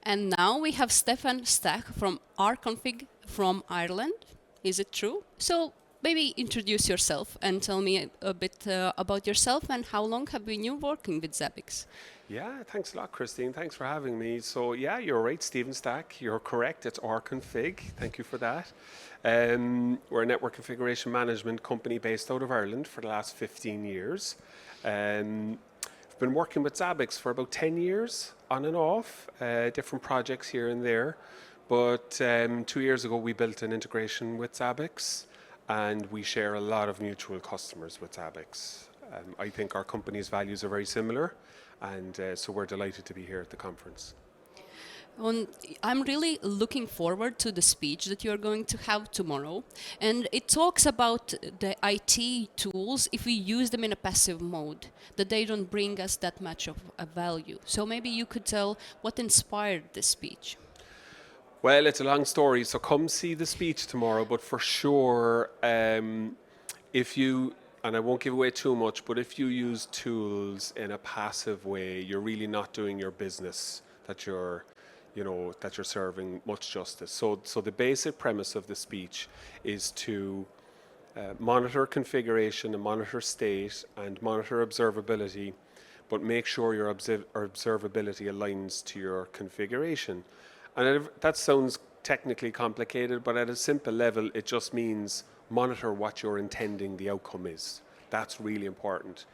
And now we have Stefan Stack from rConfig from Ireland. Is it true? So maybe introduce yourself and tell me a bit about yourself and how long have been you working with Zabbix? Yeah, thanks a lot, Christine. Thanks for having me. So, yeah, you're right, Stephen Stack. You're correct. It's rConfig. Thank you for that. We're a network configuration management company based out of Ireland for the last 15 years. I've been working with Zabbix for about 10 years, on and off, different projects here and there. But 2 years ago, we built an integration with Zabbix, and we share a lot of mutual customers with Zabbix. I think our company's values are very similar, and so we're delighted to be here at the conference. I'm really looking forward to the speech that you're going to have tomorrow. And it talks about the IT tools, if we use them in a passive mode, that they don't bring us that much of a value. So maybe you could tell what inspired this speech. Well, it's a long story, so come see the speech tomorrow. But for sure, if you, and I won't give away too much, but if you use tools in a passive way, you're really not doing your business that you're serving much justice. So the basic premise of the speech is to monitor configuration and monitor state and monitor observability, but make sure your observability aligns to your configuration. And that sounds technically complicated, but at a simple level, it just means monitor what you're intending the outcome is. That's really important.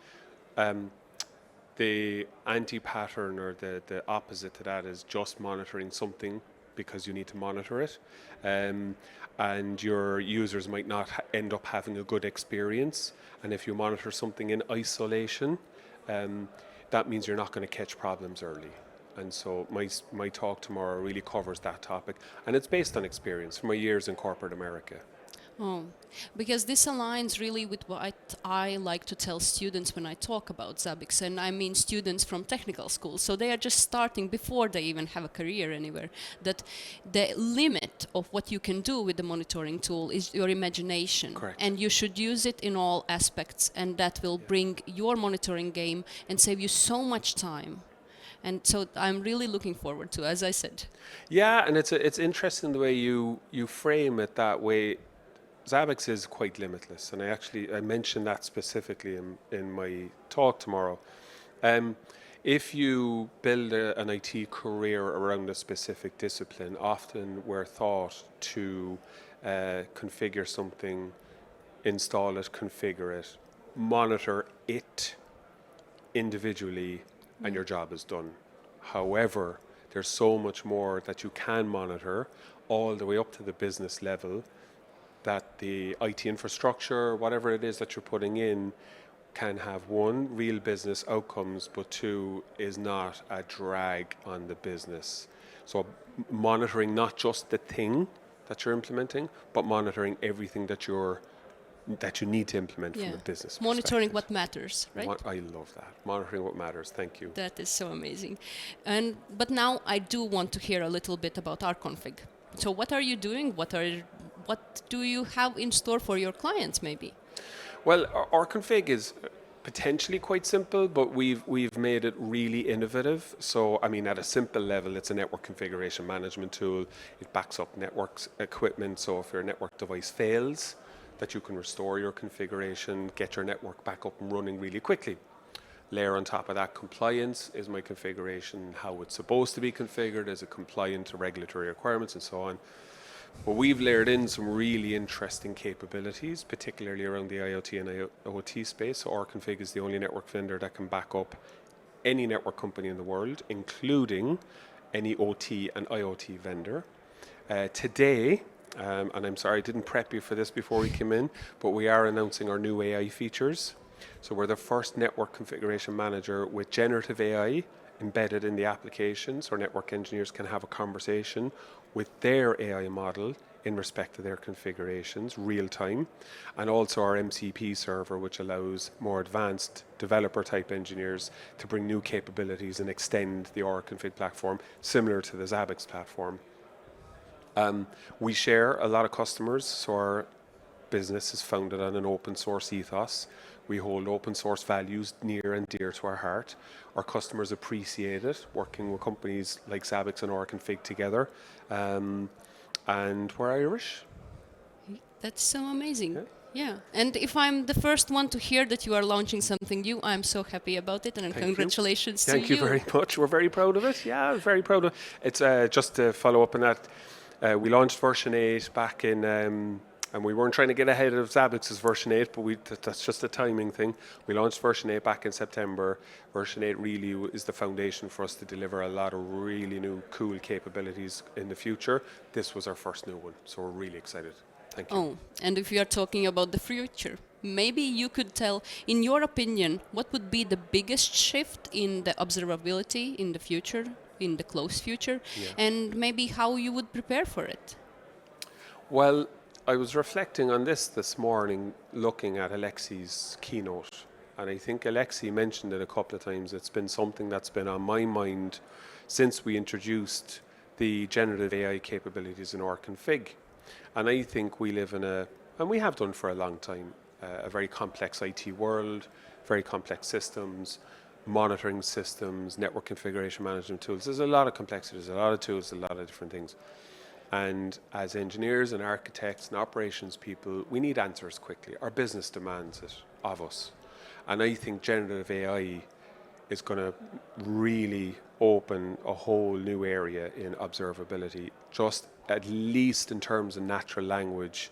The anti-pattern or the opposite to that is just monitoring something because you need to monitor it. And your users might not end up having a good experience. And if you monitor something in isolation, that means you're not going to catch problems early. And so my talk tomorrow really covers that topic. And it's based on experience from my years in corporate America. Oh, because this aligns really with what I like to tell students when I talk about Zabbix, and I mean students from technical schools. So they are just starting before they even have a career anywhere. That the limit of what you can do with the monitoring tool is your imagination. Correct. And you should use it in all aspects, and that will bring your monitoring game and save you so much time. And so I'm really looking forward to, as I said. Yeah, and it's interesting the way you frame it that way. Zabbix is quite limitless, and I mentioned that specifically in my talk tomorrow. If you build an IT career around a specific discipline, often we're thought to configure something, install it, configure it, monitor it individually, and your job is done. However, there's so much more that you can monitor all the way up to the business level, that the IT infrastructure, whatever it is that you're putting in, can have one, real business outcomes, but two, is not a drag on the business. So monitoring not just the thing that you're implementing, but monitoring everything that you need to implement from a business monitoring perspective. what matters, right? I love that. Monitoring what matters. Thank you. That is so amazing. But now I do want to hear a little bit about rConfig. So what are you doing? What do you have in store for your clients, maybe? Well, our config is potentially quite simple, but we've made it really innovative. So, I mean, at a simple level, it's a network configuration management tool. It backs up network equipment. So if your network device fails, that you can restore your configuration, get your network back up and running really quickly. Layer on top of that, compliance is my configuration, how it's supposed to be configured, is it compliant to regulatory requirements and so on. But we've layered in some really interesting capabilities, particularly around the IoT and IoT space. So rConfig is the only network vendor that can back up any network company in the world, including any OT and IoT vendor. Today, and I'm sorry I didn't prep you for this before we came in, but we are announcing our new AI features. So we're the first network configuration manager with generative AI embedded in the application, so network engineers can have a conversation with their AI model in respect to their configurations real time, and also our MCP server, which allows more advanced developer type engineers to bring new capabilities and extend the rConfig platform similar to the Zabbix platform. We share a lot of customers, so our business is founded on an open source ethos. We hold open source values near and dear to our heart. Our customers appreciate it, working with companies like Zabbix and rConfig together. And we're Irish. That's so amazing. Yeah. Yeah, and if I'm the first one to hear that you are launching something new, I'm so happy about it, and Thank congratulations you. to Thank you very much. We're very proud of it. Yeah, very proud of it. It's just to follow up on that. We launched version 8 back in, and we weren't trying to get ahead of Zabbix's version 8, but that's just a timing thing. We launched version 8 back in September. Version 8 really is the foundation for us to deliver a lot of really new, cool capabilities in the future. This was our first new one, so we're really excited. Thank you. Oh, and if you are talking about the future, maybe you could tell, in your opinion, what would be the biggest shift in the observability in the future, in the close future, and maybe how you would prepare for it? Well, I was reflecting on this morning, looking at Alexi's keynote, and I think Alexi mentioned it a couple of times. It's been something that's been on my mind since we introduced the generative AI capabilities in rConfig. And I think we live in and we have done for a long time, a very complex IT world, very complex systems, monitoring systems, network configuration management tools. There's a lot of complexity, there's a lot of tools, a lot of different things. And as engineers and architects and operations people, we need answers quickly. Our business demands it of us. And I think generative AI is going to really open a whole new area in observability, just at least in terms of natural language,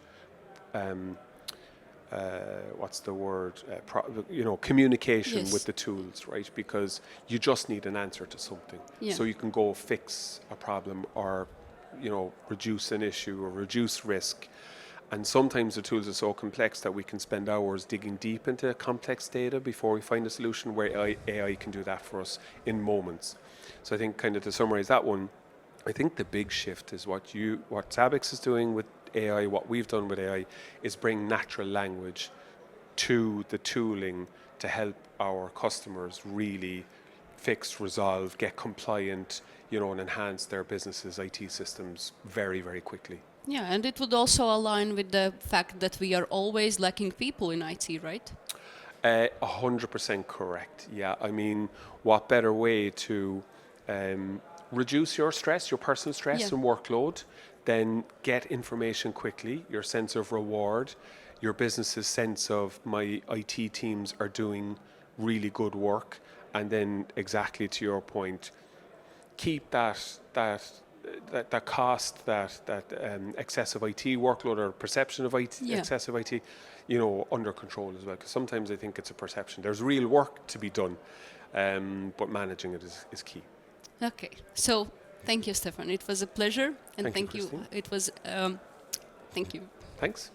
what's the word, communication with the tools, right? Because you just need an answer to something. So you can go fix a problem or, reduce an issue or reduce risk. And sometimes the tools are so complex that we can spend hours digging deep into complex data before we find a solution, where AI can do that for us in moments. So I think, kind of to summarize that one, I think the big shift is what Zabbix is doing with AI, what we've done with AI, is bring natural language to the tooling to help our customers really fix, resolve, get compliant, and enhance their businesses' IT systems very, very quickly. Yeah, and it would also align with the fact that we are always lacking people in IT, right? 100% correct. Yeah, I mean, what better way to reduce your stress, your personal stress and workload, than get information quickly, your sense of reward, your business's sense of my IT teams are doing really good work, and then exactly to your point, keep that cost, that excessive IT workload or perception of excessive IT, under control as well. Because sometimes I think it's a perception. There's real work to be done, but managing it is key. Okay, so thank you, Stefan. It was a pleasure, and Thank you. It was, thank you. Thanks.